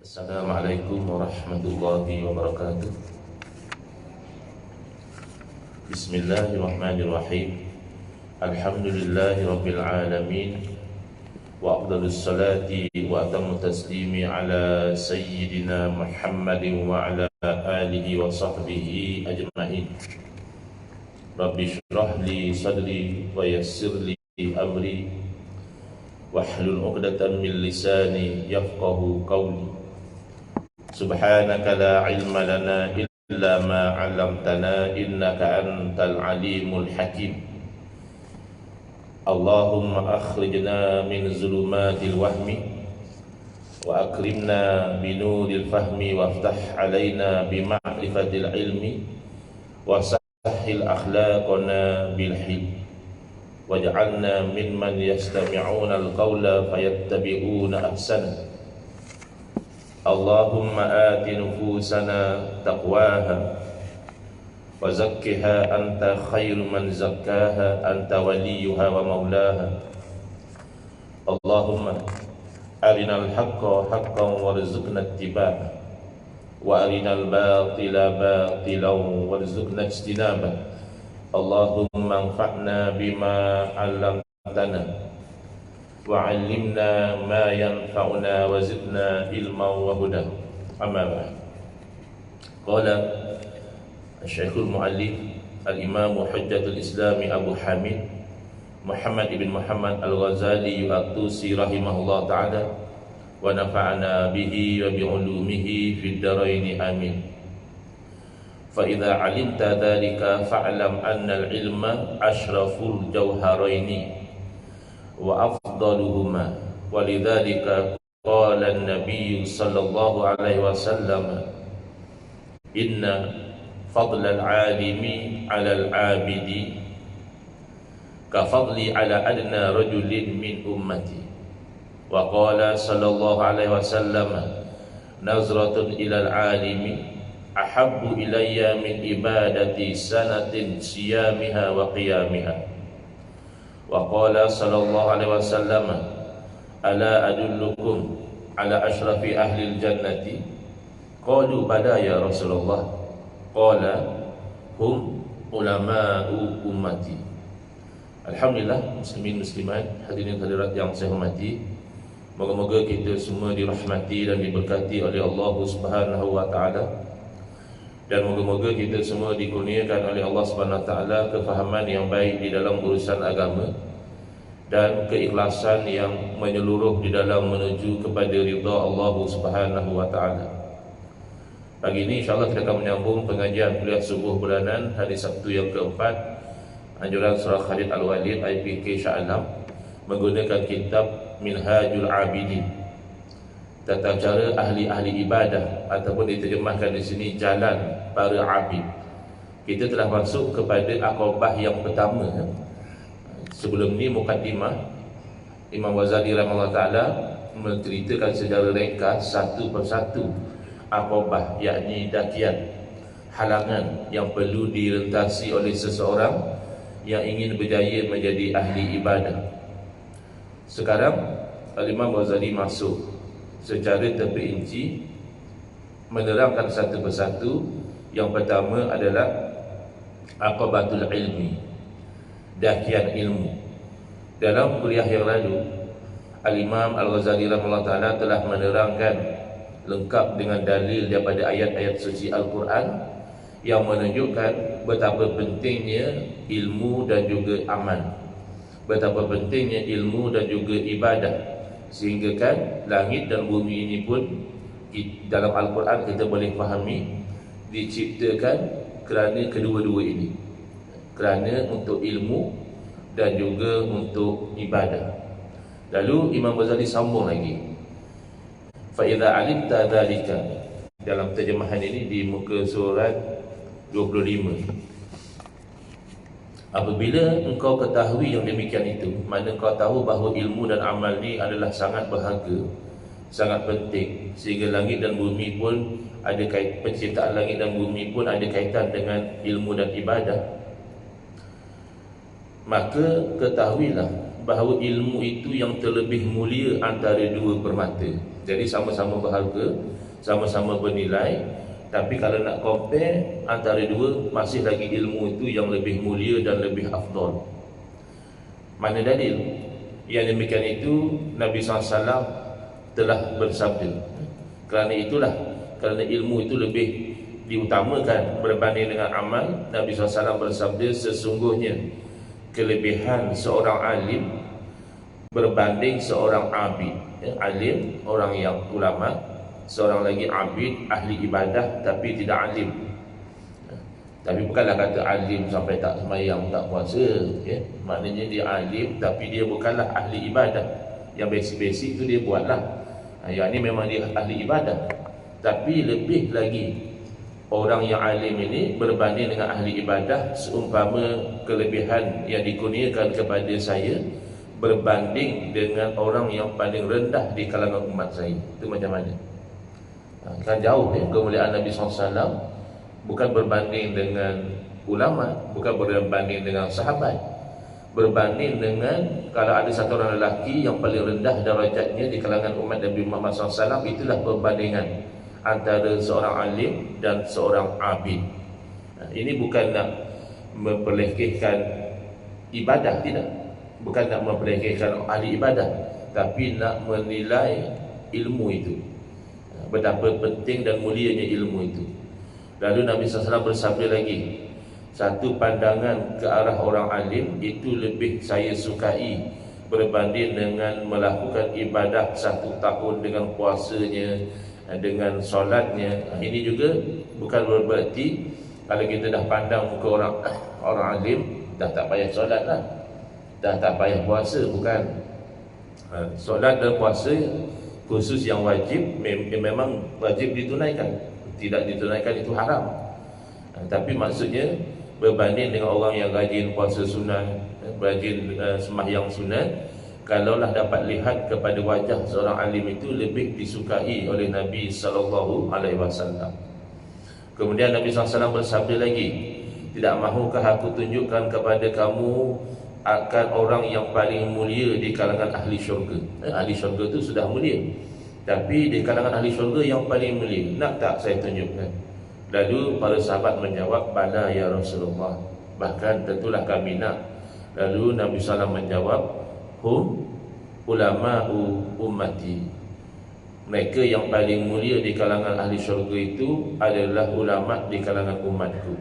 Assalamualaikum warahmatullahi wabarakatuh. Bismillahirrahmanirrahim. Alhamdulillahi rabbil alamin. Wa afdalus salati wa atammu taslimi ala sayyidina Muhammadin wa ala alihi wa sahbihi ajma'in. Rabbi shrah li sadri wa yassir li amri wahlul 'uqdatam min lisani yafqahu qawli. Subhanaka la ilma lana illa ma 'allamtana innaka antal alimul hakim. Allahumma akhrijna min zulumatil wahmi wa akrimna binuril fahmi waftah alaina bima'rifatil ilmi wa sahhil akhlaqana bil hilm waj'alna mimman yastami'una al-qawla fayattabi'una ahsana. Allahumma ati nufusana taqwaha wa zakkiha anta khairu man zakkaha anta waliyuha wa maulaha. Allahumma arinal haqqa haqqan warzuqna ittiba'ah wa arinal batila batilan warzuqna ijtinabah. Allahumma anfa'na bima 'allamtana wa 'allimna ma yanfa'una wa zidna ilman wa huda. Amma ba'd. Qala Syekhul Mu'allif Al-Imam Hujjatul Islam Abu Hamid Muhammad ibn Muhammad Al-Ghazali At-Tusi rahimahullah ta'ala wa nafa'ana bihi wa bi'ulumihi fid dharain amin. Fa idza 'alimta dhalika fa'lam anna al-ilma ashraful jawharaini wa afdaluhuma walidzalika qala an-nabiy sallallahu alaihi wasallam inna fadlal 'alimi 'alal 'abidi ka fadli 'ala adna rajulin min ummati wa qala sallallahu alaihi wasallam nazratun ilal 'alimi ahabbu ilayya min ibadati sanatin siyamiha wa qiyamiha. Wa qala sallallahu alaihi wasallam ala adullukum ala ashrafi ahli jannati qalu bala ya Rasulullah qala hum ulama'u ummati. Alhamdulillah, muslimin muslimat, hadirin hadirat yang saya hormati, moga-moga kita semua dirahmati dan diberkati oleh Allah Subhanahu wa taala, dan moga-moga kita semua dikurniakan oleh Allah Subhanahu wa taala kefahaman yang baik di dalam urusan agama dan keikhlasan yang menyeluruh di dalam menuju kepada ridha Allah Subhanahu wa taala. Pagi ini insya-Allah kita akan menyambung pengajian kuliah subuh bulanan hari Sabtu yang keempat, anjuran surah Khalid Al-Walid IPK Shah Alam, menggunakan kitab Minhajul Abidin, tata cara ahli-ahli ibadah, ataupun diterjemahkan di sini jalan para abid. Kita telah masuk kepada akobah yang pertama. Sebelum ni mukaddimah, Imam Ghazali rahimahullah taala menceritakan secara ringkas satu persatu akobah, yakni dakian, halangan yang perlu direntasi oleh seseorang yang ingin berjaya menjadi ahli ibadah. Sekarang Imam Ghazali masuk secara terperinci menerangkan satu persatu. Yang pertama adalah aqabatul ilmi, dakian ilmu. Dalam kuliah yang lalu, Al-Imam Al-Ghazali rahimahullah ta'ala telah menerangkan lengkap dengan dalil daripada ayat-ayat suci Al-Quran yang menunjukkan betapa pentingnya ilmu dan juga amal, betapa pentingnya ilmu dan juga ibadah, sehingga kan langit dan bumi ini pun dalam Al-Quran kita boleh fahami diciptakan kerana kedua-dua ini, kerana untuk ilmu dan juga untuk ibadah. Lalu Imam Ghazali sambung lagi, fa idza 'alimta dzalika, dalam terjemahan ini di muka surat 25. Apabila engkau ketahui yang demikian itu, mana kau tahu bahawa ilmu dan amal ni adalah sangat berharga, sangat penting, sehingga langit dan bumi pun ada kaitan, penciptaan langit dan bumi pun ada kaitan dengan ilmu dan ibadah. maka ketahuilah bahawa ilmu itu yang terlebih mulia antara dua permata. Jadi sama-sama berharga, sama-sama bernilai, tapi kalau nak compare antara dua, masih lagi ilmu itu yang lebih mulia dan lebih afdal. Mana dalil? Yang demikian itu Nabi SAW telah bersabda. Kerana ilmu itu lebih diutamakan berbanding dengan amal, Nabi SAW bersabda, sesungguhnya kelebihan seorang alim berbanding seorang abid. Alim, orang yang ulama, seorang lagi abid, ahli ibadah tapi tidak alim. Tapi bukanlah kata alim sampai tak sembahyang, tak puasa, maknanya dia alim tapi dia bukanlah ahli ibadah. Yang basic-basic tu dia buatlah. Yang ni memang dia ahli ibadah. Tapi lebih lagi orang yang alim ini berbanding dengan ahli ibadah, seumpama kelebihan yang dikurniakan kepada saya berbanding dengan orang yang paling rendah di kalangan umat saya. Itu macam mana? Kan jauh kemuliaan Nabi SAW. Bukan berbanding dengan ulama, bukan berbanding dengan sahabat, berbanding dengan kalau ada satu orang lelaki yang paling rendah darajatnya di kalangan umat Nabi Muhammad SAW. Itulah perbandingan antara seorang alim dan seorang abid. Ini bukan nak memperlekehkan ibadah, tidak. Bukan nak memperlekehkan ahli ibadah, tapi nak menilai ilmu itu, betapa penting dan mulianya ilmu itu. Lalu Nabi SAW bersabda lagi, satu pandangan ke arah orang alim itu lebih saya sukai berbanding dengan melakukan ibadah 1 tahun dengan puasanya, dengan solatnya. Ini juga bukan berarti kalau kita dah pandang muka orang alim, dah tak payah solat lah, dah tak payah puasa. Bukan. Solat dan puasa khusus yang wajib memang wajib ditunaikan. Tidak ditunaikan itu haram. Tapi maksudnya berbanding dengan orang yang rajin puasa sunat, rajin sembahyang sunat, kalaulah dapat lihat kepada wajah seorang alim itu lebih disukai oleh Nabi SAW. Kemudian Nabi SAW bersabda lagi, tidak mahukah aku tunjukkan kepada kamu akan orang yang paling mulia di kalangan ahli syurga. Ahli syurga itu sudah mulia, tapi di kalangan ahli syurga yang paling mulia, nak tak saya tunjukkan? Lalu para sahabat menjawab, bala ya Rasulullah, bahkan tentulah kami nak. Lalu Nabi SAW menjawab, hum ulama'u ummati, mereka yang paling mulia di kalangan ahli syurga itu adalah ulama di kalangan umatku.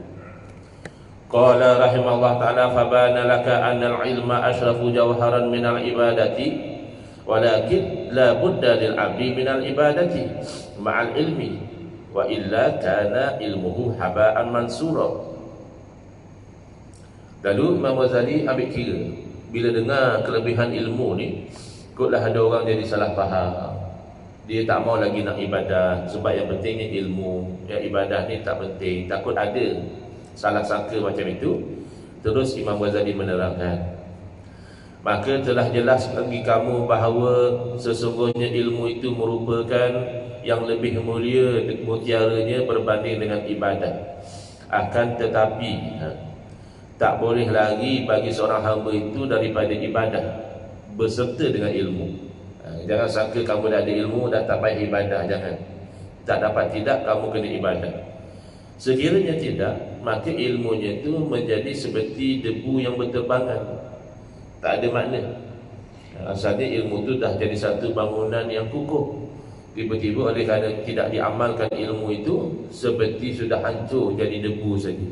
Qala rahimahullah ta'ala, fabana laka anna al-ilma ashrafu jawharan minal ibadati walakin la budda lil abdi minal ibadati ma'al ilmi wa illa kana ilmuhu haba'an mansura. Lalu Imam Ghazali ambil kira, bila dengar kelebihan ilmu ni, kotlah ada orang jadi salah faham. Dia tak mau lagi nak ibadah sebab yang pentingnya ilmu, yang ibadah ni tak penting. Takut ada salah sangka macam itu. Terus Imam Ghazali menerangkan, maka telah jelas bagi kamu bahawa sesungguhnya ilmu itu merupakan yang lebih mulia mutiaranya berbanding dengan ibadah. Akan tetapi tak boleh lagi bagi seorang hamba itu daripada ibadah berserta dengan ilmu. Jangan sangka kamu dah ada ilmu dah tak payah ibadah. Jangan. Tak dapat tidak, kamu kena ibadah. Sekiranya tidak, maka ilmunya itu menjadi seperti debu yang berterbangan, tak ada makna. Asalnya ilmu itu dah jadi satu bangunan yang kukuh, tiba-tiba oleh kerana tidak diamalkan ilmu itu, seperti sudah hancur jadi debu saja.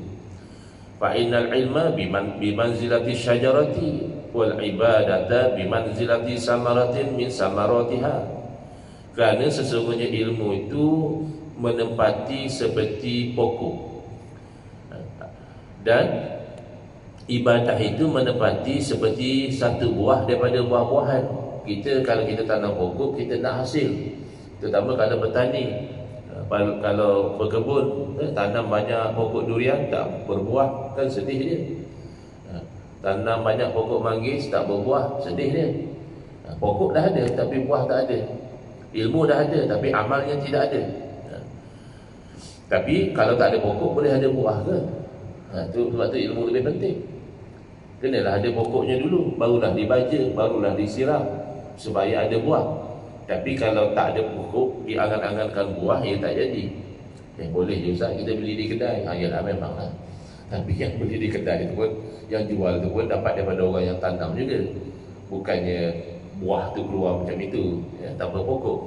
Fa innal ilma bimanzilati syajarati wal ibadata bimanzilati samaratin min samaratiha. Kerana sesungguhnya ilmu itu menempati seperti pokok, dan ibadah itu menempati seperti satu buah daripada buah-buahan. Kita kalau kita tanam pokok, kita nak hasil. Terutama kalau bertani, kalau berkebun, tanam banyak pokok durian tak berbuah, kan sedih dia. Tanam banyak pokok manggis tak berbuah, sedih dia. Pokok dah ada tapi buah tak ada. Ilmu dah ada tapi amalnya tidak ada. Tapi kalau tak ada pokok boleh ada buah ke? Sebab tu ilmu lebih penting. Kenalah ada pokoknya dulu, barulah dibaja, barulah disiram supaya ada buah. Tapi kalau tak ada pokok, diangan-angankan buah, ia tak jadi. Boleh je Ustaz, kita beli di kedai. Yalah memanglah. Tapi yang beli di kedai tu pun, yang jual tu pun dapat daripada orang yang tanam juga. Bukannya buah tu keluar macam itu, tanpa pokok.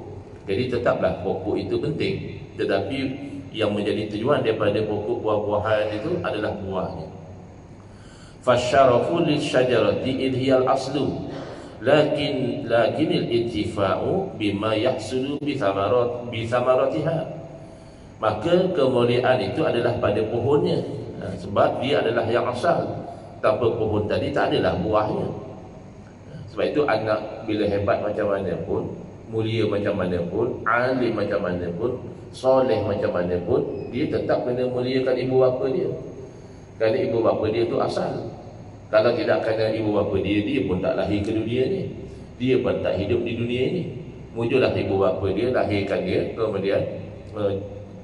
Jadi tetaplah pokok itu penting. Tetapi yang menjadi tujuan daripada pokok buah-buahan itu adalah buahnya. Fasyarafu lisyajarati idhiyal aslu, lakin al-ittifa'u bima yahsulu bi thamaratiha. Maka kemuliaan itu adalah pada pohonnya, sebab dia adalah yang asal. Tanpa pohon tadi tak adalah buahnya. Sebab itu anak bila hebat macam mana pun, mulia macam mana pun, alim macam mana pun, soleh macam mana pun, dia tetap kena muliakan ibu bapa dia. Kerana ibu bapa dia tu asal. Kalau tidak kena ibu bapa dia, dia pun tak lahir ke dunia ni. Dia pun tak hidup di dunia ni. Muncullah ibu bapa dia, lahirkan dia, kemudian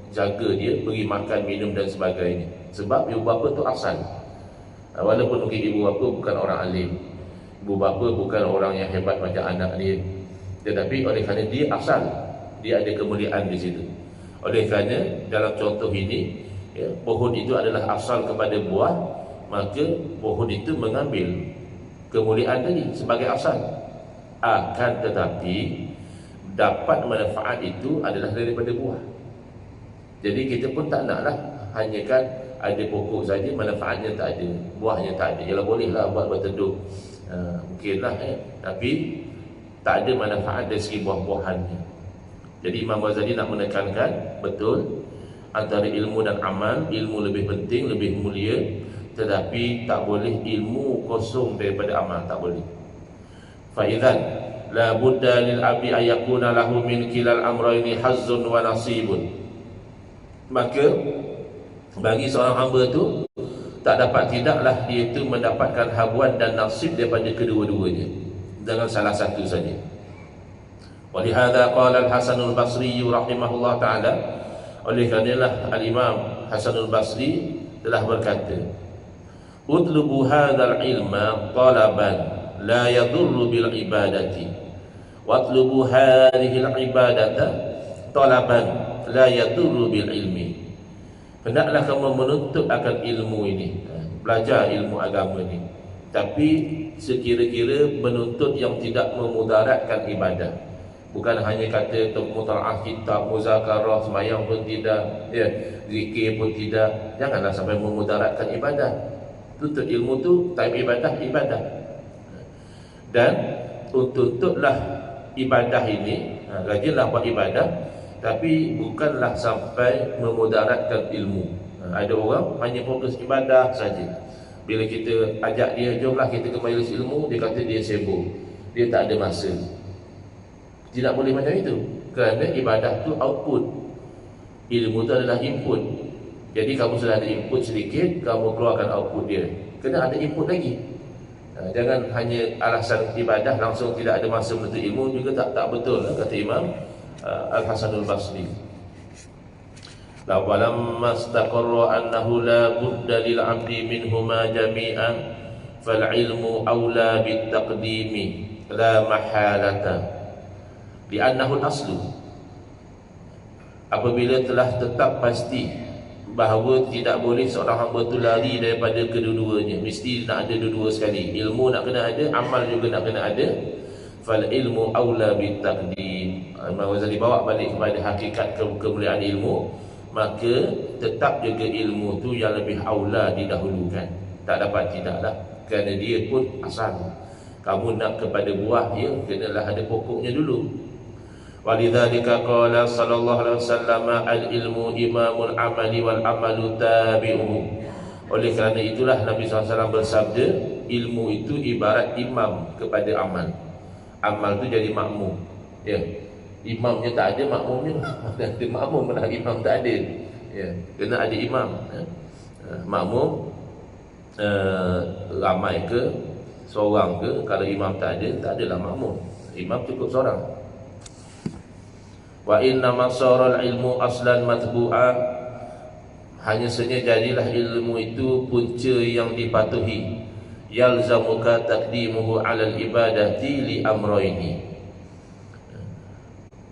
jaga dia, beri makan, minum dan sebagainya. Sebab ibu bapa tu asal. Walaupun mungkin ibu bapa bukan orang alim, ibu bapa bukan orang yang hebat macam anak dia, tetapi oleh kerana dia asal, dia ada kemuliaan di situ. Oleh kerana dalam contoh ini, pohon itu adalah asal kepada buah, maka pohon itu mengambil kemuliaan tadi sebagai asal. Akan tetapi dapat manfaat itu adalah daripada buah. Jadi kita pun tak naklah hanya kan ada pokok saja, manfaatnya tak ada, buahnya tak ada. Yalah bolehlah buat berteduh, mungkinlah, tapi tak ada manfaat dari segi buah-buahannya. Jadi Imam Ghazali nak menekankan betul antara ilmu dan amal, ilmu lebih penting, lebih mulia, tetapi tak boleh ilmu kosong daripada amal, tak boleh. Fa idzan la budda lil abdi ayakuna lahu min kilal amrayni hazzun wa nasibun. Maka bagi seorang hamba tu tak dapat tidaklah dia itu mendapatkan habuan dan nasib daripada kedua-duanya, dengan salah satu saja. Walihada qala al-Hasan al-Basri rahimahullah ta'ala, oleh karenalah al-Imam Hasan al-Basri telah berkata, utlubu hadzal ilma talaban la yadurru bil ibadati, watlubu hadhihi al-ibadata talaban la yadurru bil ilmi. Hendaklah kamu menuntut akan ilmu ini, belajar ilmu agama ini, tapi sekira-kira menuntut yang tidak memudaratkan ibadah. Bukan hanya kata mutalaah kitab, muzakarah, sembahyang pun tidak, zikir pun tidak. Janganlah sampai memudaratkan ibadah. Tuntut ilmu tu time ibadah. Dan tuntutlah ibadah ini, rajinlah buat ibadah, tapi bukanlah sampai memudaratkan ilmu. Ada orang hanya fokus ibadah saja. Bila kita ajak dia, jomlah kita ke majlis ilmu, dia kata dia sibuk, dia tak ada masa. Tidak boleh macam itu, kerana ibadah tu output, ilmu tu adalah input. Jadi kamu sudah ada input sedikit, kamu keluarkan output dia, kena ada input lagi. Jangan hanya alasan ibadah langsung tidak ada masa menuntut ilmu, juga tak betul, kata Imam Al-Hasan al-Basri. Walamma istaqarra annahu la budda lil 'abdi minhuma jami'an fal ilmu aula bit taqdimi la mahalata li'annahu al-aslu. Apabila telah tetap pasti bahawa tidak boleh seorang hamba tu lari daripada kedua-duanya, mesti nak ada dua-dua sekali. Ilmu nak kena ada, amal juga nak kena ada. Fal ilmu aula bit taqdim. Imam Ghazali bawa balik kepada hakikat kemuliaan ilmu, maka tetap juga ilmu tu yang lebih aula didahulukan. Tak dapat tidaklah, kerana dia pun asal. Kamu nak kepada buah dia, kenalah ada pokoknya dulu. Walidzalika qala sallallahu alaihi wasallam al-ilmu imamul amali wal amalu tabi'uhu. Oleh kerana itulah Nabi SAW bersabda, ilmu itu ibarat imam kepada amal. Amal tu jadi makmum. Imamnya tak ada, makmumnya ada. Makmum lah, imam tak ada. Kena ada imam. Makmum ramai ke, seorang ke. Kalau imam tak adalah makmum. Imam cukup seorang. Wa inna masaral ilmu aslan matbu'a, hanya saja jadilah ilmu itu punca yang dipatuhi. yalzamuka taqdimuhu 'alal ibadati li amrayni.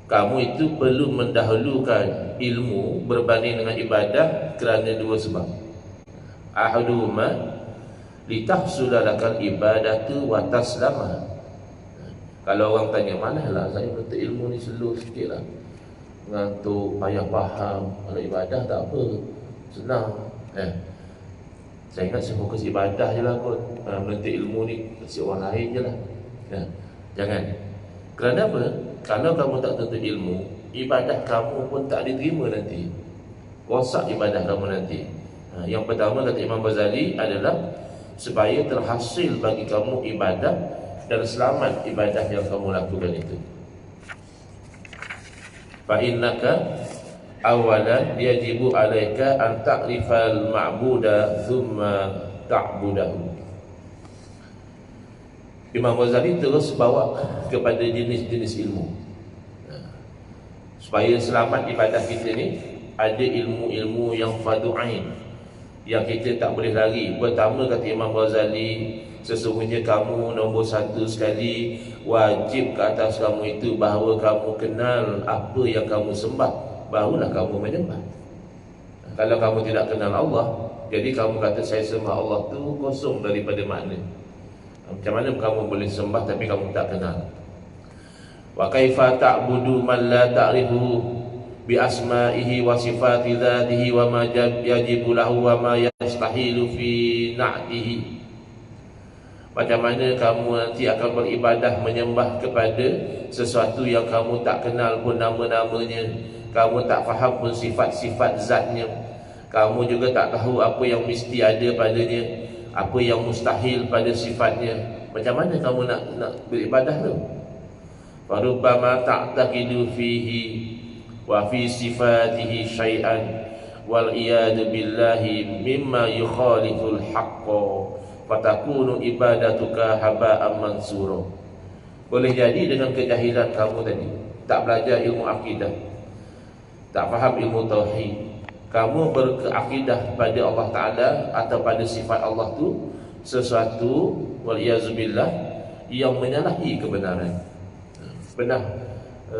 Kamu itu perlu mendahulukan ilmu berbanding dengan ibadah kerana dua sebab. Ahaduhuma litahsula lakal ibadatu wa taslama. Kalau orang tanya, manalah saya menuntut ilmu ni slow sikit lah, ngantuk, payah faham. Kalau ibadah tak apa, senang. Saya ingat saya fokus ibadah je lah kot. Menuntut ilmu ni kasi orang lain je lah. Jangan. Kerana apa? Kalau kamu tak tuntut ilmu, ibadah kamu pun tak diterima nanti. Rosak ibadah kamu nanti. Yang pertama kata Imam Ghazali adalah supaya terhasil bagi kamu ibadah dan selamat ibadah yang kamu lakukan itu. Fa innaka awalan yajibu alaika an ta'rifal ma'buda thumma ta'budahu. Imam Ghazali terus bawa kepada jenis-jenis ilmu. Supaya selamat ibadah kita ni, ada ilmu-ilmu yang fardu ain, yang kita tak boleh lari. Pertama kata Imam Ghazali, sesungguhnya kamu nombor satu sekali wajib ke atas kamu itu bahawa kamu kenal apa yang kamu sembah, barulah kamu menyembah. Kalau kamu tidak kenal Allah, jadi kamu kata saya sembah Allah tu kosong daripada makna. Macam mana kamu boleh sembah tapi kamu tak kenal? Wa kaifa ta'budu man la ta'rifu bi asma'ihi wa sifati dzatihi wa ma yajibu lahu wa ma yastahilu fi na'tihi. Macam mana kamu nanti akan beribadah menyembah kepada sesuatu yang kamu tak kenal pun nama-namanya, kamu tak faham pun sifat-sifat zatnya, kamu juga tak tahu apa yang mesti ada padanya, apa yang mustahil pada sifatnya. Macam mana kamu nak beribadah tu? Farubbama ta'taqidu fihi wa fi sifatihi syai'an wal iyadu billahi mimma yukhaliful haqqa fatakunu ibadatuka haba'an mansura. Boleh jadi dengan kejahilan kamu tadi, tak belajar ilmu akidah, tak faham ilmu tauhid, kamu berkeakidah pada Allah Ta'ala atau pada sifat Allah tu sesuatu waliyazubillah yang menyalahi kebenaran. Pernah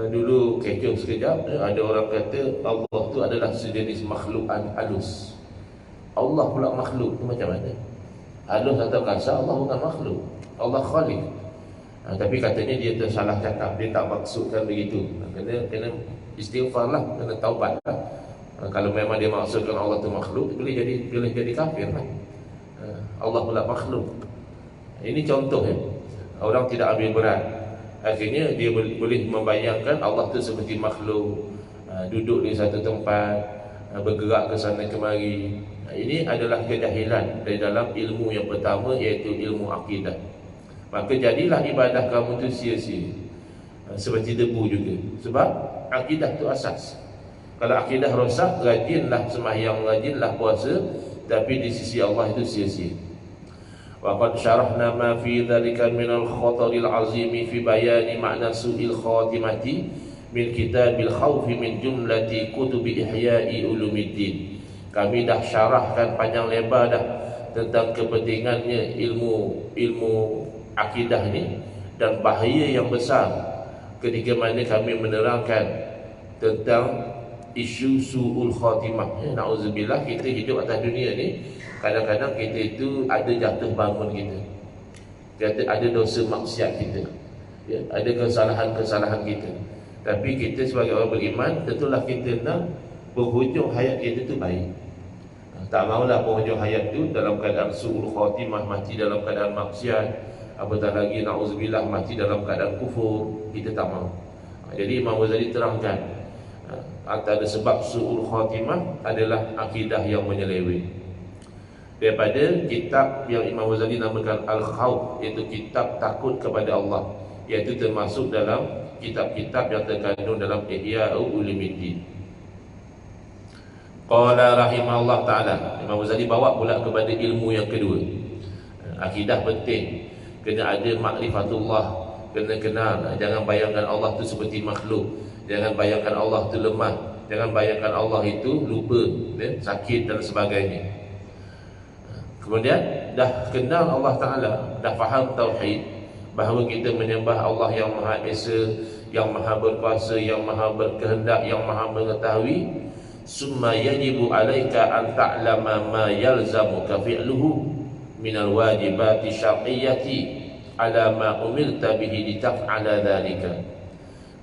dulu kecoh sekejap, ada orang kata Allah tu adalah sejenis makhlukan halus. Allah pula makhluk tu macam mana? Halus atau kasar, Allah bukan makhluk, Allah khaliq. Tapi katanya dia tersalah cakap, dia tak maksudkan begitu. Kena istighfar lah, kena taubat lah. Kalau memang dia maksudkan Allah tu makhluk, boleh jadi kafir lah. Allah pula makhluk. Ini contoh ya. Orang tidak ambil berat. Akhirnya dia boleh membayangkan Allah tu seperti makhluk, duduk di satu tempat, bergerak ke sana kemari. Ini adalah kejahilan dari dalam ilmu yang pertama, iaitu ilmu akidah. Maka jadilah ibadah kamu tu sia-sia, seperti debu juga. Sebab akidah tu asas. Kalau akidah rosak, rajinlah sembahyang, rajinlah puasa, tapi di sisi Allah itu sia-sia. Wa qad syarahna ma fi dzalika min al-khataril azim fi bayani ma'na su'il khatimati min kitabil khawfi min jumlati kutubi ihya'i ulumiddin. Kami dah syarahkan panjang lebar dah tentang kepentingannya ilmu akidah ni dan bahaya yang besar ketika mana kami menerangkan tentang isu su'ul khatimah. Na'udzubillah, kita hidup atas dunia ni, kadang-kadang kita itu ada jatuh bangun kita, ada dosa maksiat kita, ada kesalahan-kesalahan kita. Tapi kita sebagai orang beriman, tentulah kita nak penghujung hayat kita tu baik. Tak maulah penghujung hayat tu dalam keadaan su'ul khatimah, mati dalam keadaan maksiat, apatah lagi na'udzubillah mati dalam keadaan kufur. Kita tak mau. Jadi Imam Ghazali terangkan antara sebab su'ul khatimah adalah akidah yang menyeleweng. Daripada kitab yang Imam Ghazali namakan Al-Khawf, iaitu kitab takut kepada Allah, iaitu termasuk dalam kitab-kitab yang terkandung dalam Ihya Ulumuddin. Qala rahimahullah ta'ala, Imam Ghazali bawa pula kepada ilmu yang kedua. Akidah penting, kena ada makrifatullah, kena kenal. Jangan bayangkan Allah tu seperti makhluk, jangan bayangkan Allah tu lemah, jangan bayangkan Allah itu lupa, sakit dan sebagainya. Kemudian dah kenal Allah Ta'ala, dah faham tauhid, bahawa kita menyembah Allah yang Maha Esa, yang Maha Berkuasa, yang Maha Berkehendak, yang Maha Mengetahui, summa yajibu alaika an ta'lama ma yalzamuka fi'luhu minal wajibati syar'iyyati ala ma umirta bihi litaf'ala dhalika.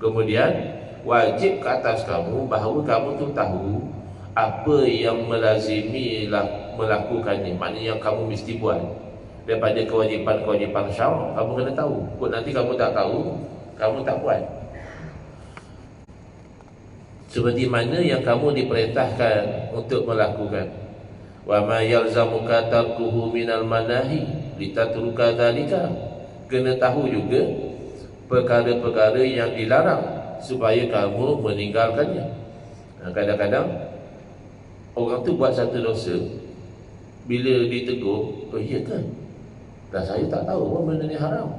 Kemudian wajib ke atas kamu bahawa kamu tu tahu apa yang melazimi melakukannya, maknanya yang kamu mesti buat daripada kewajipan-kewajipan syarak. Kamu kena tahu. Kok nanti kamu tak tahu, kamu tak buat. Seperti mana yang kamu diperintahkan untuk melakukan. Wa ma yalzamuka tarkuhu minal manahi litatruka dzalika. Kena tahu juga perkara-perkara yang dilarang supaya kamu meninggalkannya. Kadang-kadang orang tu buat satu dosa, bila ditegur, oh iya kan, dah saya tak tahu pun benda ni haram.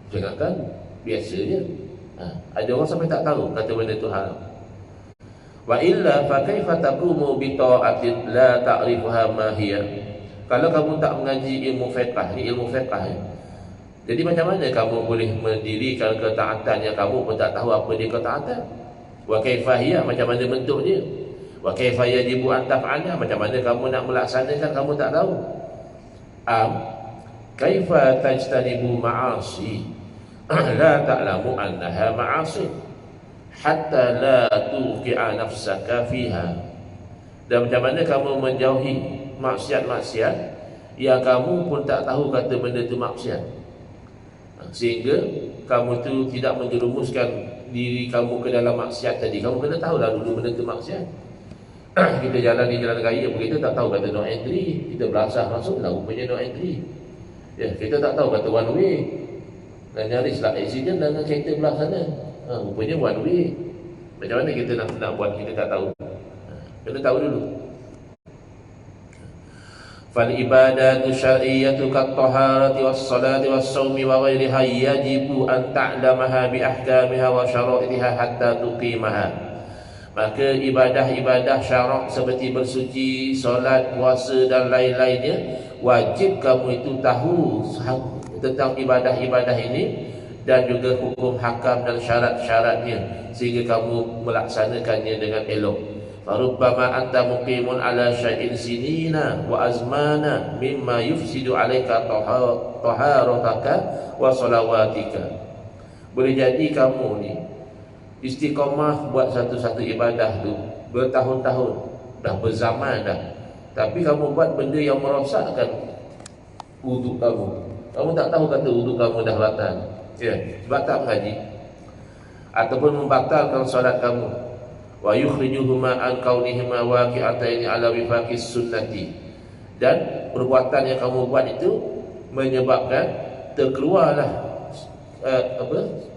Jangan kan, biasa je. Ada orang sampai tak tahu kata benda tu haram. Wa illa fa kaifa taqumu bi ta'atin la ta'rifuha ma hiya. Kalau kamu tak mengaji ilmu fiqh, ni ilmu fiqh ya. Jadi macam mana kamu boleh mendirikan ketaatan yang kamu pun tak tahu apa dia ketaatan? Wa kaifa hiya, macam mana bentuk dia? Wa kaifa yajibu an taf'ala, macam mana kamu nak melaksanakan kamu tak tahu? Kaifa tajtanibu ma'asi la ta'lamu annaha ma'asi hatta la tuqi'a nafsaka fiha. Dan macam mana kamu menjauhi maksiat-maksiat yang kamu pun tak tahu kata benda tu maksiat, sehingga kamu tu tidak menjerumuskan diri kamu ke dalam maksiat tadi. Kamu kena tahu lah dulu benda tu maksiat. Kita jalan di jalan raya pun kita tak tahu kata no entry, kita belasah masuk lah rupanya no entry. Ya, kita tak tahu kata one way, dan nyaris lah accident dengan kereta belah sana. Rupanya one way. Macam mana kita nak buat, kita tak tahu. Kena tahu dulu. Fal ibadatu syar'iyyatu kat taharati was salati was shaumi wa ghairiha yajibu an ta'lamaha bi ahkamiha wa syara'itiha hatta tuqimaha. Maka ibadah-ibadah syarak seperti bersuci, solat, puasa dan lain-lainnya, wajib kamu itu tahu tentang ibadah-ibadah ini dan juga hukum hakam dan syarat-syaratnya, sehingga kamu melaksanakannya dengan elok. Farubbama anta muqimun ala syai'in sinina wa azmana mimma yufsidu alaika taharataka wa salawatika. Boleh jadi kamu ni istiqamah buat satu-satu ibadah tu bertahun-tahun, dah berzaman dah, tapi kamu buat benda yang merosakkan wuduk kamu. Kamu tak tahu kata wuduk kamu dah batal, ya, sebab tak mengaji, ataupun membatalkan solat kamu. Wa yukhrijuhuma an kaunihima waqi'ataini ala wifaqis sunnati. Dan perbuatan yang kamu buat itu menyebabkan terkeluarlah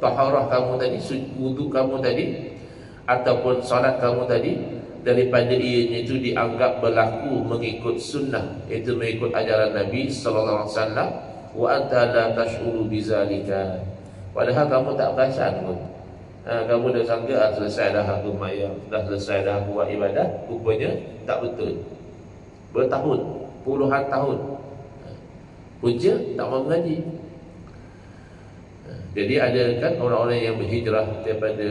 taharah kamu tadi, wuduk kamu tadi, ataupun solat kamu tadi, daripada ianya itu dianggap berlaku mengikut sunnah, iaitu mengikut ajaran Nabi sallallahu alaihi wasallam. Wa anta la tash'uru bizalika. Padahal kamu tak perasan pun. Kamu dah sangka selesai dah aku mayang, dah selesai dah aku buat ibadah. Rupanya tak betul. Bertahun, puluhan tahun, punca tak mau mengaji. Jadi ada kan orang-orang yang berhijrah daripada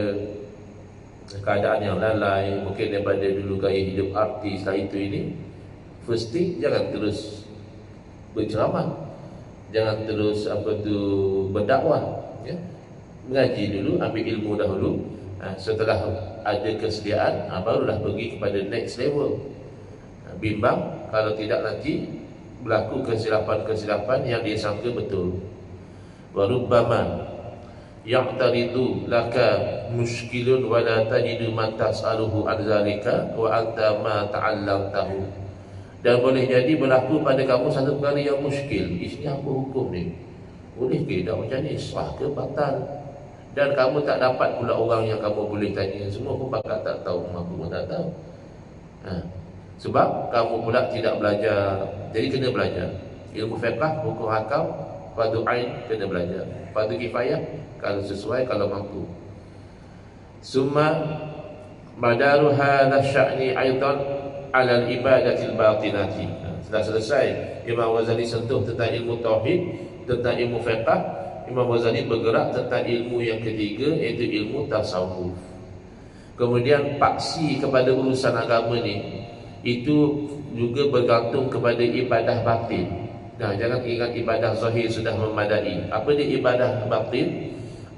keadaan yang lalai, mungkin daripada dulu gaya hidup artis lah itu ini. First thing, jangan terus berceramah, jangan terus berdakwah, ya. Mengaji dulu, ambil ilmu dahulu. Setelah ada kesediaan, barulah pergi kepada next level. Bimbang, kalau tidak nanti berlaku kesilapan-kesilapan yang dia sangka betul. Warubbama ya'taridu laka muskilun wa la tajidu man tas'aluhu an zalika wa anta ma ta'allamtahu. Dan boleh jadi berlaku pada kamu satu perkara yang muskil. Isinya apa hukum ni? Boleh ke tak macam ni? Sah ke batal? Dan kamu tak dapat pula orang yang kamu boleh tanya. Semua pun bakal tak tahu, aku pun tak tahu. Sebab kamu pula tidak belajar. Jadi kena belajar ilmu fiqh, hukum hakam, fardu ain kena belajar, fardu kifayah kalau sesuai, kalau mampu. Summa madaru hadha sya'ni aidan ala al-ibadatil batinati. Dah selesai Imam Ghazali sentuh tentang ilmu tauhid, tentang ilmu fiqh. Imam Ghazali bergerak tentang ilmu yang ketiga, iaitu ilmu tasawuf. Kemudian paksi kepada urusan agama ni, itu juga bergantung kepada ibadah batin. Nah, jangan ingat ibadah zahir sudah memadai. Apa dia ibadah batin?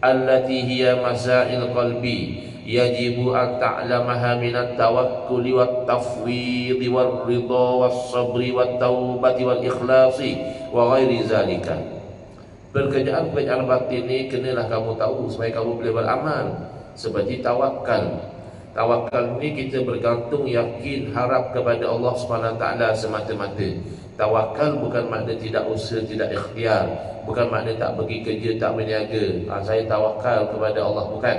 Allati hiya masail qalbi yajibu an ta'lamaha minat tawakkuli wat tafwidhi war ridha was sabri wat taubati wal ikhlasi wa ghairi zalika. Pekerjaan-pekerjaan batin ni kenalah kamu tahu supaya kamu boleh beramal. Seperti tawakal. Tawakal ni kita bergantung, yakin, harap kepada Allah SWT semata-mata. Tawakal bukan makna tidak usaha, tidak ikhtiar. Bukan makna tak pergi kerja, tak berniaga. Saya tawakal kepada Allah, bukan.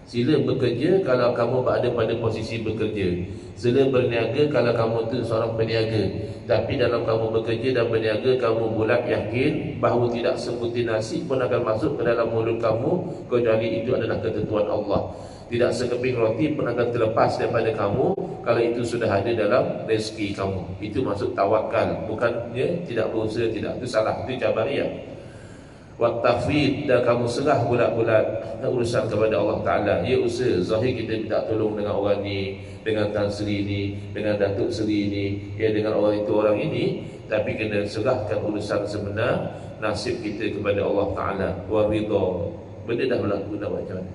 Sila bekerja kalau kamu berada pada posisi bekerja. Sila berniaga kalau kamu tu seorang peniaga. Tapi dalam kamu bekerja dan berniaga, kamu bulat yakin bahawa tidak sebutir nasi pun akan masuk ke dalam mulut kamu, kecuali itu adalah ketentuan Allah. Tidak sekeping roti pun akan terlepas daripada kamu kalau itu sudah ada dalam rezeki kamu. Itu maksud tawakal. Bukannya tidak berusaha, tidak. Itu salah, itu jabariyah. Wat tafwid, dan kamu serah bulat-bulat urusan kepada Allah Ta'ala. Ya usaha, zahir kita minta tolong dengan orang ni, dengan Tan Sri ni, dengan Datuk Sri ni, ya dengan orang itu orang ini. Tapi kena serahkan urusan sebenar, nasib kita kepada Allah Ta'ala. Wa ridha. Benda dah berlaku, nak buat macam mana?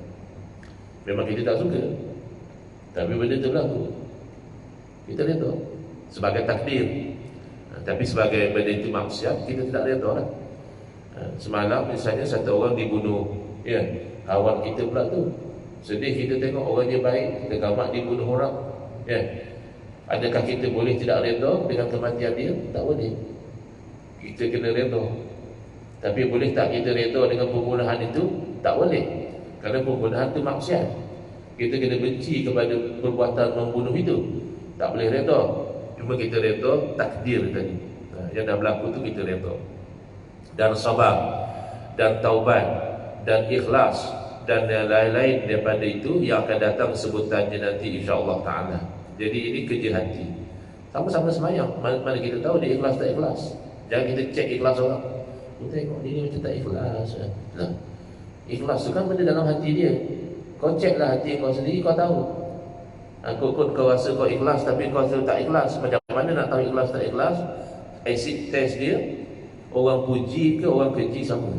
Memang kita tak suka, tapi benda tu berlaku, kita redha sebagai takdir. Tapi sebagai benda itu maksiat, kita tidak redha lah. Semalam misalnya satu orang dibunuh, ya, kawan kita pula tu sedih, kita tengok orang dia baik, kita gamak dibunuh orang, ya. Adakah kita boleh tidak redha dengan kematian dia? Tak boleh. Kita kena redha. Tapi boleh tak kita redha dengan pembunuhan itu? Tak boleh. Kerana pembunuhan itu maksiat. Kita kena benci kepada perbuatan membunuh itu. Tak boleh redha. Cuma kita redha takdir tadi. Yang dah berlaku tu kita redha. Dan sabar, dan taubat, dan ikhlas, dan yang lain-lain daripada itu yang akan datang sebutannya nanti insya-Allah Ta'ala. Jadi ini kerja hati. Sama-sama semayang, mana kita tahu dia ikhlas tak ikhlas. Jangan kita cek ikhlas orang. Kita tengok dia macam tak ikhlas. Nah, ikhlas tu kan benda dalam hati dia. Kau ceklah hati kau sendiri, kau tahu. Kau rasa kau ikhlas tapi kau rasa tak ikhlas. Macam mana nak tahu ikhlas tak ikhlas? Acid test dia, orang puji ke orang keji sama.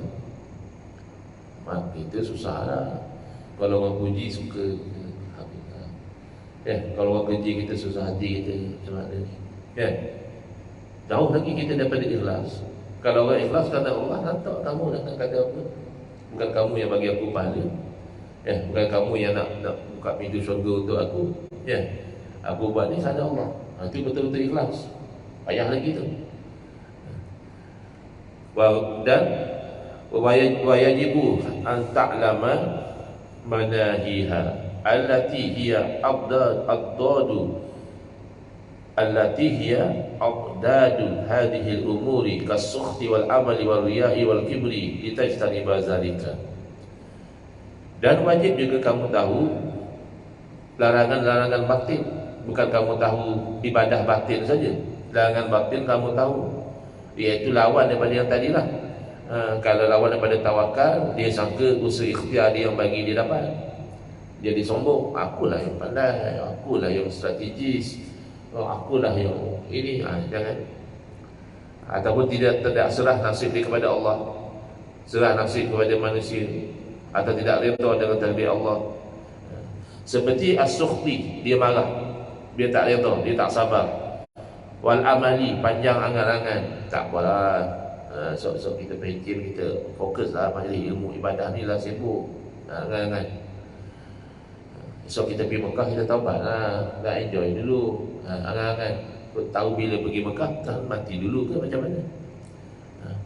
Kita susah lah. Kalau orang puji suka, kalau orang keji kita susah hati kita. Macam mana ni? Jauh lagi kita daripada ikhlas. Kalau orang ikhlas kata Allah, tak kamu nak kata apa? Bukan kamu yang bagi aku pahala, bukan kamu yang nak buka pintu syurga untuk aku, aku buat ni sahaja Allah. Itu betul-betul ikhlas. Payah lagi tu. Dan wayajibu an ta'lama manahiha allati hiya abdadu allati hiya abdadu hadhihi al-umuri kas-sukhti wal amali wal riya'i wal kibri litajtaniba zalika. Dan wajib juga kamu tahu larangan-larangan batin. Bukan kamu tahu ibadah batin saja. Larangan batin kamu tahu, iaitu lawan daripada yang tadilah. Kalau lawan daripada tawakal, dia sangka usaha ikhtiar dia yang bagi dia dapat. Jadi sombong, akulah yang pandai, akulah yang strategis, akulah yang ini. Jangan. Ataupun tidak serah nasib dia kepada Allah, serah nasib kepada manusia, atau tidak redha dengan takdir Allah. Seperti as-sukhti, dia marah, dia tak redha, dia tak sabar. Wal amali, panjang angan-angan, tak apalah, sok-sok kita pencin, kita fokuslah majlis ilmu ibadah ni lah, sibuk angan-angan. Esok kita pergi Mekah, kita taubat lah, nak enjoy dulu, angan-angan. Kau tahu bila pergi Mekah, tak mati dulu ke macam mana?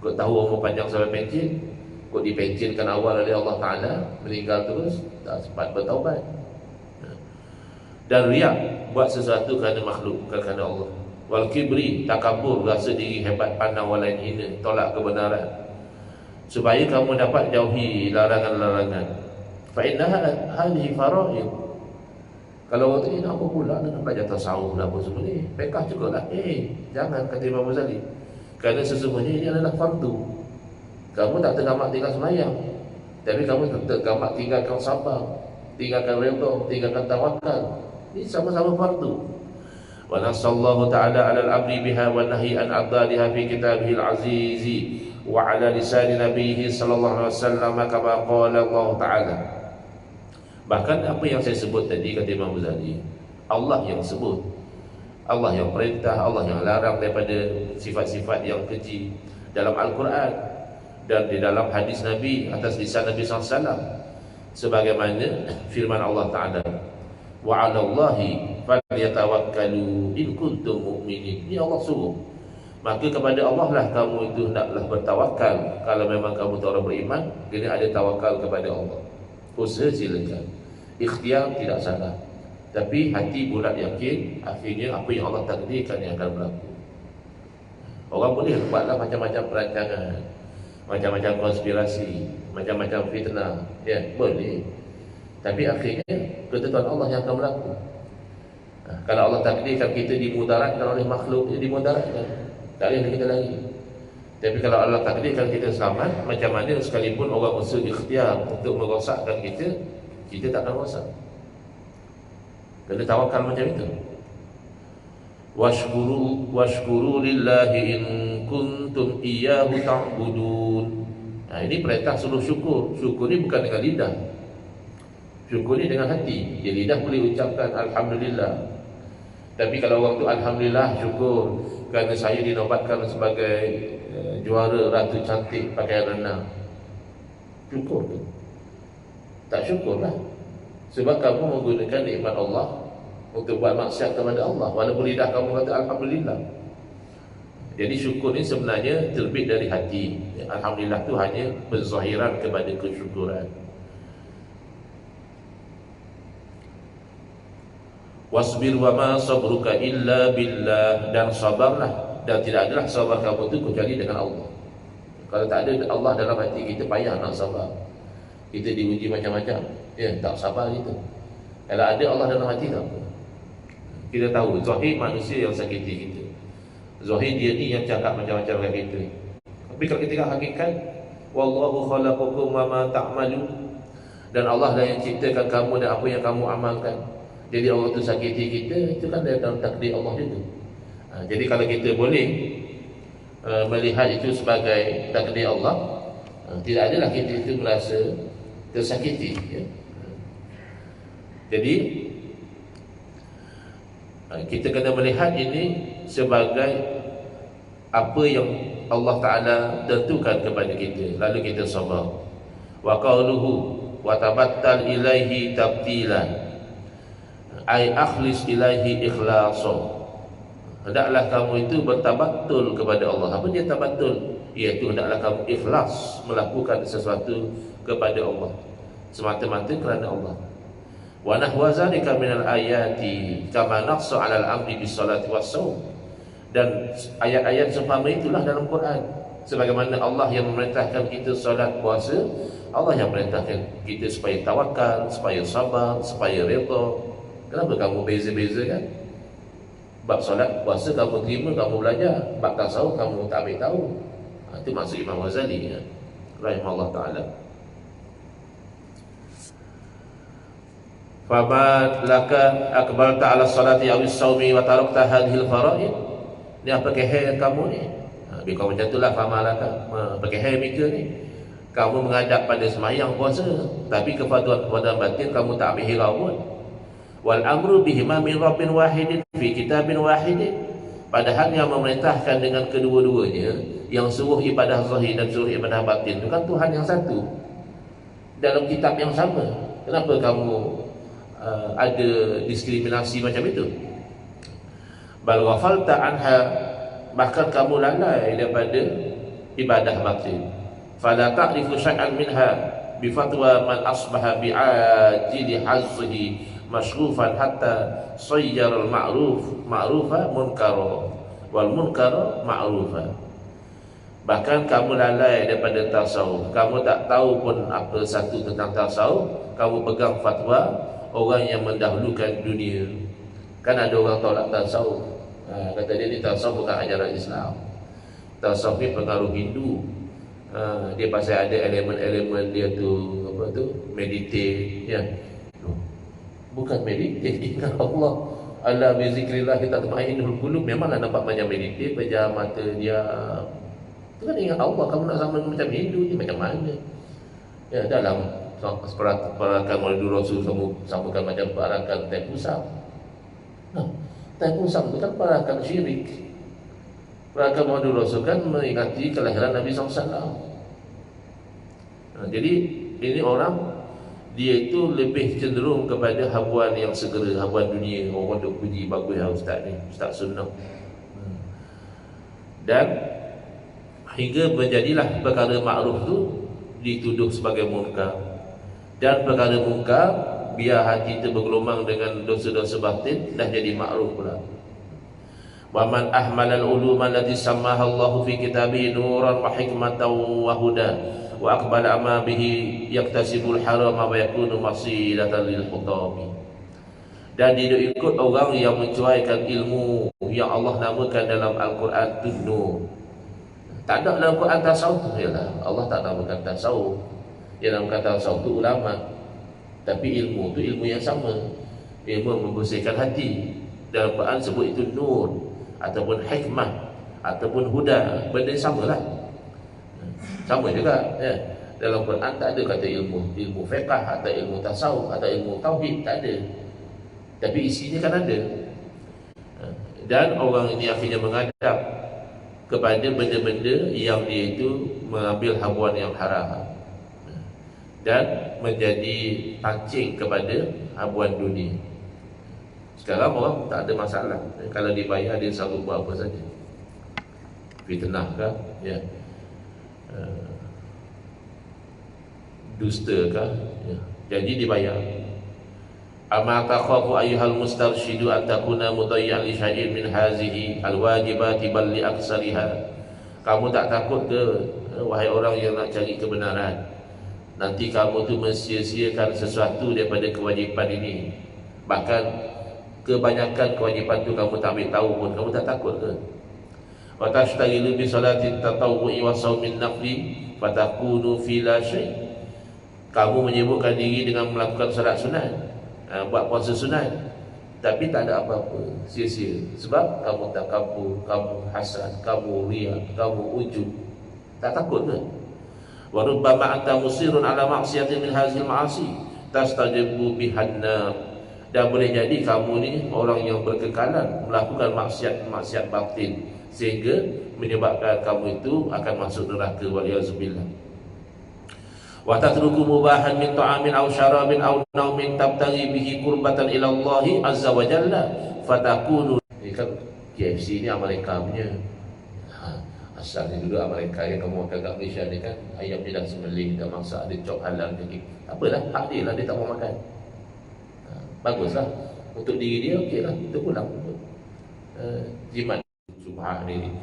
Kau tahu umur panjang sampai pencin, kau dipencinkan awal oleh Allah Ta'ala, meninggal terus, tak sempat bertaubat. Dan riak, buat sesuatu kerana makhluk, bukan kerana Allah. Wal kibri, takabur, rasa diri hebat, pandang orang lain hina, tolak kebenaran. Supaya kamu dapat jauhi larangan-larangan. Fa innaha hadhihi fara'id. Kalau orang tu nak apa pula nak belajar tasawuf lah apa semua ni, fiqh juga lah. Jangan, kata Imam Ghazali, kerana sesungguhnya ini adalah fardu. Kamu tak tergamak tinggal semayang, tapi kamu tergamak tinggalkan sabar, tinggalkan redha, tinggalkan tawakal. Ini sama-sama fardu. Wa nasallahu ta'ala 'ala al-amri biha wa nahyi an adaliha fi kitabihil aziz wa 'ala lisan nabiyhi sallallahu alaihi wasallam kama qala Allah ta'ala. Bahkan apa yang saya sebut tadi, kata Imam Ghazali, Allah yang sebut, Allah yang perintah, Allah yang larang daripada sifat-sifat yang keji dalam Al-Quran dan di dalam hadis Nabi atas lisan Nabi SAW, sebagaimana firman Allah Ta'ala, wa 'alallahi falyatawakkalu in kuntum mu'minin. Ini Allah suruh, maka kepada Allah lah kamu itu hendaklah bertawakal. Kalau memang kamu orang beriman, kena ada tawakal kepada Allah. Usaha silakan, ikhtiar tidak salah, tapi hati bulat yakin akhirnya apa yang Allah takdirkan yang akan berlaku. Orang boleh buatlah macam-macam perancangan, macam-macam konspirasi, macam-macam fitnah, ya boleh, tapi akhirnya ketentuan Allah yang akan berlaku. Kalau Allah takdirkan kita dimudaratkan oleh makhluk, dia dimudaratkan, tak boleh kita lagi. Tapi kalau Allah takdirkan kita selamat, macam mana sekalipun orang usaha ikhtiar untuk merosakkan kita, kita tak akan rosak. Kena tawakal macam itu. Washkuru lillahi in kuntum iyyahu ta'budun. Ini perintah suruh syukur. Syukur ni bukan dengan lidah, syukur ni dengan hati. Jadi lidah boleh ucapkan alhamdulillah, tapi kalau orang tu alhamdulillah syukur kerana saya dinobatkan sebagai juara ratu cantik pakaian renang, syukur tu? Tak syukur lah, sebab kamu menggunakan nikmat Allah untuk buat maksiat kepada Allah, walaupun lidah kamu kata alhamdulillah. Jadi syukur ni sebenarnya terbit dari hati. Alhamdulillah tu hanya berzahiran kepada kesyukuran. Wasbir wa ma sabruka illa billah, dan sabarlah, dan tidak adalah sabar kamu itu kecuali dengan Allah. Kalau tak ada Allah dalam hati kita, payah nak sabar. Kita diuji macam-macam, tak sabar gitu. Kalau ada Allah dalam hati, tak apa. Kita tahu zahir manusia yang sakiti kita, zahir dia ni yang cakap macam-macam dengan kita. Tapi kalau kita hakikat, wallahu khalaqakum wa ma ta'malun, dan Allah lah yang ciptakan kamu dan apa yang kamu amalkan. Jadi orang tu sakiti kita, itu kan dalam takdir Allah juga. Jadi kalau kita boleh melihat itu sebagai takdir Allah, tidak adalah kita itu merasa tersakiti, ya. Jadi kita kena melihat ini sebagai apa yang Allah Ta'ala tentukan kepada kita, lalu kita sabar. Wa qauluhu wa tabattal ilaihi tabtilan, ay akhlis ilaihi ikhlasan. Hendaklah kamu itu bertabattul kepada Allah. Apa dia tabattul? Iaitu hendaklah kamu ikhlas melakukan sesuatu kepada Allah semata-mata kerana Allah. Wa nahwa zalika minal ayati kama naqsa 'alal amri bis salati was shaum. Dan ayat-ayat seumpama itulah dalam Quran. Sebagaimana Allah yang memerintahkan kita solat, puasa, Allah yang memerintahkan kita supaya tawakal, supaya sabar, supaya redha. Kenapa kamu beza-beza kan? Bab solat, puasa kamu terima, kamu belajar. Bab tasawuf kamu tak ambil tahu. Itu maksud Imam Ghazali, ya, rahimahullah ta'ala. Fama laka akbalta ala salati awis sawmi wa tarakta hadhil faraid. Ni apa kehel kamu ni? Bila kau macam itulah, fama laka, kehel mika ni. Kamu menghadap pada semayang, puasa, tapi kepada batin kamu tak ambil hirau pun. Wal amru bihima min rabbin wahidin fi kitabin wahidin. Padahal yang memerintahkan dengan kedua-duanya, yang suruh ibadah zahir dan suruh ibadah batin, itu kan Tuhan yang satu dalam kitab yang sama. Kenapa kamu ada diskriminasi macam itu? Bal ghafalta anha, bahkan kamu lalai daripada ibadah batin. Fala ta'rifu syai'an minha bi fatwa man asbaha bi'ajili hazzihi mashrufan hatta sayyara al-ma'ruf ma'rufa munkara wal munkara ma'rufa. Bahkan kamu lalai daripada tasawuf, kamu tak tahu pun apa satu tentang tasawuf, kamu pegang fatwa orang yang mendahulukan dunia. Kan ada orang tolak tasawuf, kata dia ni tasawuf bukan ajaran Islam, tasawuf ni pengaruh Hindu. Dia pasal ada elemen-elemen dia tu, apa tu, meditate, ya. Bukan meditate, ingat Allah. Ala bi zikrillah tatma'innul qulub. Memanglah nampak macam meditate, pejam mata dia. Itu kan ingat Allah. Kamu nak sama macam Hindu ni macam mana? Ya, dalam perakan Maulid Rasul samakan macam perakan teh pusat. Teh pusat itu kan perakan syirik. Perakan Maulid Rasul kan mengingati kelahiran Nabi SAW. Jadi ini orang, dia itu lebih cenderung kepada habuan yang segera, habuan dunia. Orang duk puji, bagus ya ustaz ni, ustaz sunnah. Dan hingga menjadilah perkara makruf tu dituduh sebagai munkar. Dan perkara munkar, biar hati itu bergelumang dengan dosa-dosa batin, dah jadi makruf pula. Wa man ahmalal uluma allati sammaha Allahu fi kitabihi nuran wa hikmatan wa hudan wa aqbala amma bihi yaktasibul harama wa yakunu masilatan lil khutami. Dan dia ikut orang yang mencuaikan ilmu yang Allah namakan dalam Al-Quran tu nur. Tak ada dalam Quran tasawuf, yalah, Allah tak namakan tasawuf. Yang namakan tasawuf tu ulama. Tapi ilmu tu ilmu yang sama, ilmu membersihkan hati. Dalam Quran sebut itu nur ataupun hikmah ataupun huda, benda samalah. Sama juga, ya. Dalam Quran tak ada kata ilmu fiqh atau ilmu tasawuf atau ilmu tauhid, tak ada. Tapi isinya kan ada. Dan orang ini akhirnya menghadap kepada benda-benda yang dia itu mengambil habuan yang haram dan menjadi pancing kepada habuan dunia. Sekarang orang tak ada masalah, kalau dibayar dia sanggup buat apa saja. Fitnah kah, ya, dusta kah, ya, jadi dibayar. Amma takhafu ayyuhal mustarshidu an takuna mudayyan li syai'in min hazihi alwajibati bal li aksariha. Kamu tak takut ke, wahai orang yang nak cari kebenaran, nanti kamu tu mensia-siakan sesuatu daripada kewajipan ini? Bahkan kebanyakan kewajipan tu kamu tak ambil tahu pun, kamu tak takut ke? Wa tashtaghilu bi salati tatawwu'i wa shaumin nafli fatakunu fi la syai'. Kamu menyibukkan diri dengan melakukan salat sunat, buat puasa sunat, tapi tak ada apa-apa, sia-sia. Sebab kamu takabur, kamu hasad, kamu riya, kamu ujub. Tak takut ke? Wa rubbama anta musirun ala ma'siyatin min hazil ma'asi tastajibu bihanna. Dan boleh jadi kamu ni orang yang berkekalan melakukan maksiat batin, sehingga menyebabkan kamu itu akan masuk neraka, waliyazubillah. Wa tatruku mubahan min ta'amin aw syarabin aw naumin tabtaghi bihi qurbatan ila Allah azza wa jalla fatakunu. Ini kan KFC ni Amerika punya. Asalnya dulu Amerika yang kamu makan kat Malaysia ni kan, ayam dia dah sembelih, dah masak, ada cop halal ni. Apalah, hak dia lah, dia tak mau makan. Baguslah untuk diri dia, okeylah, kita pulang. Jimat subhan ini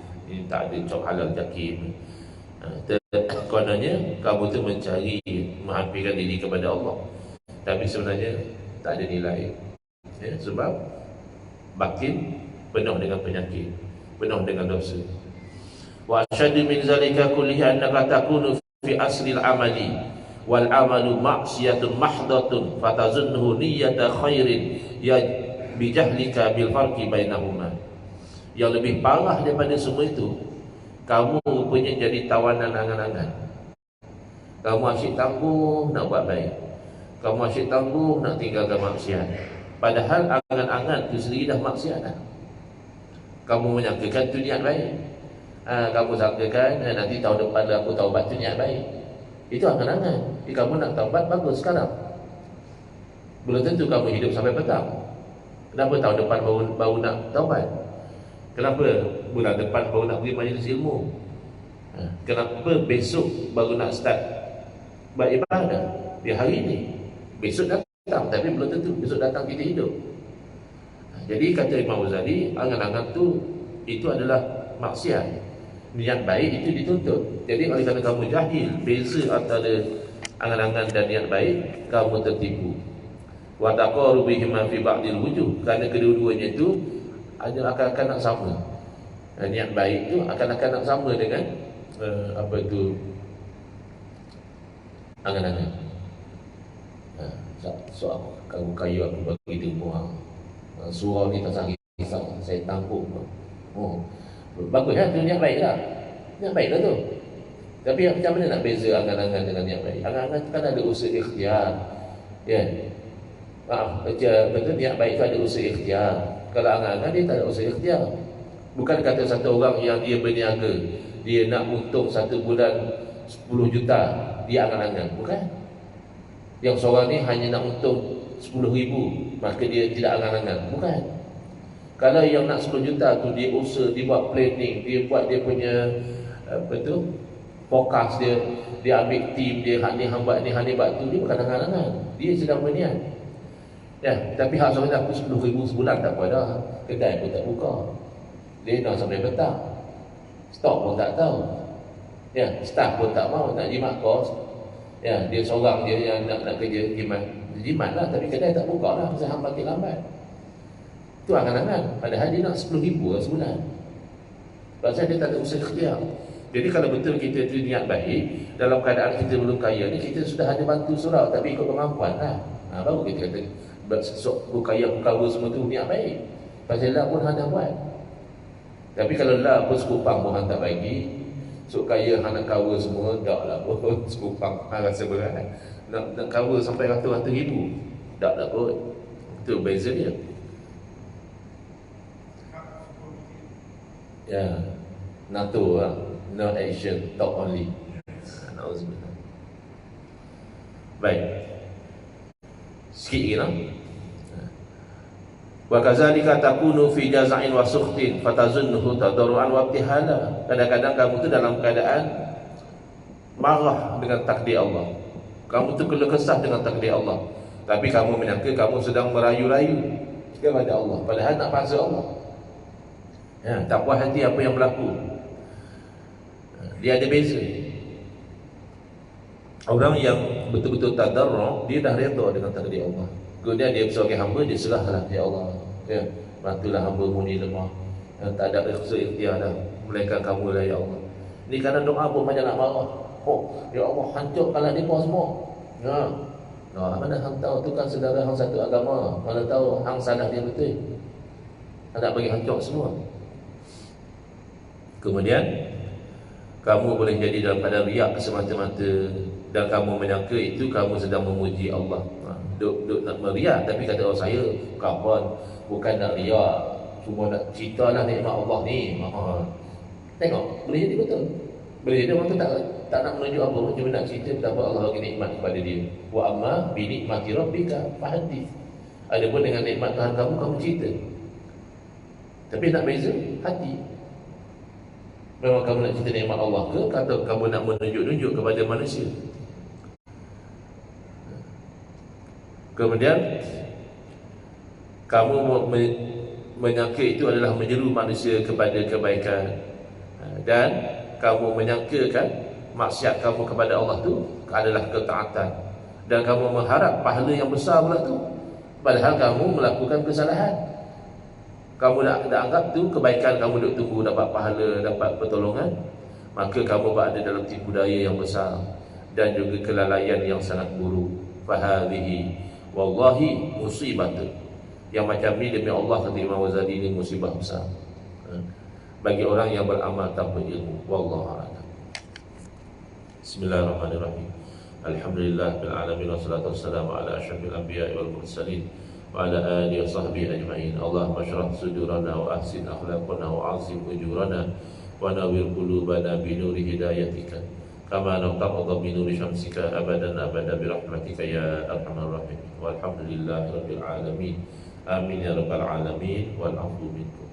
tak ada cop halal jakim. Kononnya kamu tu mencari menghampirkan diri kepada Allah, tapi sebenarnya tak ada nilai, ya, sebab batin penuh dengan penyakit, penuh dengan dosa. Wa asyaddu min zalika kullihi annaka takunu fi aslil amali wal amalu ma'siyatun mahdatun fatazunnuhu niyyata khairin ya bijahlika bil farqi bainahuma. Yang lebih parah daripada semua itu, kamu rupanya jadi tawanan angan-angan. Kamu asyik tangguh nak buat baik, kamu asyik tangguh nak tinggalkan maksiat, padahal angan-angan itu sendiri dah maksiat dah. Kamu menyangkakan itu niat baik, kamu sangkakan nanti tahun depan aku taubat itu niat baik. Itu angan-angan. Kamu nak taubat, bagus sekarang, belum tentu kamu hidup sampai petang. Kenapa tahun depan baru nak taubat? Kenapa bulan depan baru nak pergi majlis ilmu? Kenapa besok baru nak start beribadah? Di hari ini, besok datang, tapi belum tentu besok datang kita hidup. Jadi kata Imam Ghazali, angan-angan itu adalah maksiat. Niat baik itu dituntut. Jadi oleh kerana kamu jahil beza antara angan-angan dan niat baik, kamu tertipu. wa taqarubihima fi ba'dil wujuh, kerana kedua-duanya itu akan nak sama. Niat baik tu akan nak sama dengan apa itu, angan-angan. Soal kamu kaya aku bagi dia buang, surau ni tak sakit saya tangguh. Bagus lah tu, niat baik lah. Niat baik lah tu. Tapi macam mana nak beza angan-angan dengan niat baik? Angan-angan kan ada usaha ikhtiar. Ya. Betul, niat baik tu ada usaha ikhtiar. Kalau angan-angan dia tak ada usaha ikhtiar. Bukan kata satu orang yang dia berniaga, dia nak untung satu bulan 10 juta, dia angan-angan. Bukan. Yang seorang ni hanya nak untung 10,000, maka dia tidak angan-angan. Bukan. Kalau yang nak 10 juta tu dia usaha, dia buat planning, dia buat dia punya apa tu, forecast dia, dia ambil tim dia, hak ni hang buat ni, hak ni buat tu, dia bukan angan-angan. Dia sedang berniat. Ya, tapi hak seorang aku 10,000 sebulan tak apa dah. Kedai pun tak buka. Dia nak sampai petang. Stok pun tak tahu. Ya, staff pun tak mau nak jimat kos. Ya, dia seorang je yang nak kerja jimat. Jimat lah, tapi kedai tak buka lah, pasal hang balik lambat. Itu angan-angan. Padahal dia nak 10,000 lah sebulan. Pasal dia tak ada usaha ikhtiar. Jadi kalau betul kita tu niat baik, dalam keadaan kita belum kaya ni, kita sudah ada bantu surau, tapi ikut kemampuan lah. Baru kita kata aku kaya, aku cover semua tu niat baik. Pasal lah pun hang dah buat. Tapi kalau lah pun sekupang pun hang tak bagi, sok kaya hang nak cover semua, tak lah pun sekupang hang rasa berat. Nak cover sampai ratus-ratus ribu, tak lah pun. Itu beza dia. Ya, NATO lah, no action, talk only. Nauzubillah. Baik. Sikit lagi lah. Wa kadzalika takunu fi jaza'in wa sukhtin fatazunnuhu tadarruan wa ibtihala. Kadang-kadang kamu tu dalam keadaan marah dengan takdir Allah. Kamu tu keluh kesah dengan takdir Allah, tapi kamu menyangka kamu sedang merayu-rayu kepada Allah, padahal nak paksa Allah. Ya, tak puas hati apa yang berlaku. Dia ada beza. Orang yang betul-betul tadarru', dia dah redha dengan takdir Allah. Kemudian dia sebagai hamba, dia serahlah, ya Allah, ya, bantulah hamba-Mu ni lemah, tak ada ikhtiar dah, melainkan Kamu lah ya Allah. Ni kadang doa pun banyak nak marah. Ya Allah, hancurkanlah mereka semua. Ya. Mana hang tahu tu kan saudara hang satu agama, mana tahu hang salah dia betul. Hang nak bagi hancur semua. Kemudian kamu boleh jadi dalam keadaan riak semata-mata, dan kamu menyangka itu kamu sedang memuji Allah. Duk nak meriak, tapi kata orang saya kapan, bukan nak riak, cuma nak ceritalah nikmat Allah ni. Tengok, boleh jadi betul. Boleh jadi orang tu tak nak menunjuk apa, cuma nak cerita betapa Allah bagi nikmat kepada dia. Wa amma bi nikmati rabbika fahaddits. Adapun dengan nikmat Tuhan kamu cerita. Tapi nak beza hati. Memang kamu nak cerita nikmat Allah ke, atau kamu nak menunjuk-nunjuk kepada manusia? Kemudian kamu menyangka itu adalah menyeru manusia kepada kebaikan, dan kamu menyangkakan maksiat kamu kepada Allah tu adalah ketaatan, dan kamu mengharap pahala yang besar pula tu, padahal kamu melakukan kesalahan. Kamu dah anggap tu kebaikan, kamu duk tunggu dapat pahala, dapat pertolongan, maka kamu berada dalam tipu daya yang besar dan juga kelalaian yang sangat buruk. Fahadhihi wallahi musibatun. Yang macam ni demi Allah, kata Imam Ghazali, ini musibah besar bagi orang yang beramal tanpa ilmu. Wallahu a'lam. Bismillahirrahmanirrahim. Alhamdulillah bil alamin, wassalatu wassalamu ala asyrafil anbiya'i wal mursalin wa ala alihi wa sahbihi ajma'in. Allahumma shrah sudurana wa ahsin akhlaqana wa azim ujurana wa nawwir qulubana bi nuri hidayatika kama naqta'adha bi nuri syamsika abadan abada bi rahmatika ya arhamar rahimin. Walhamdulillahi rabbil alamin. Amin ya rabbal alamin. Wal 'afwu minkum.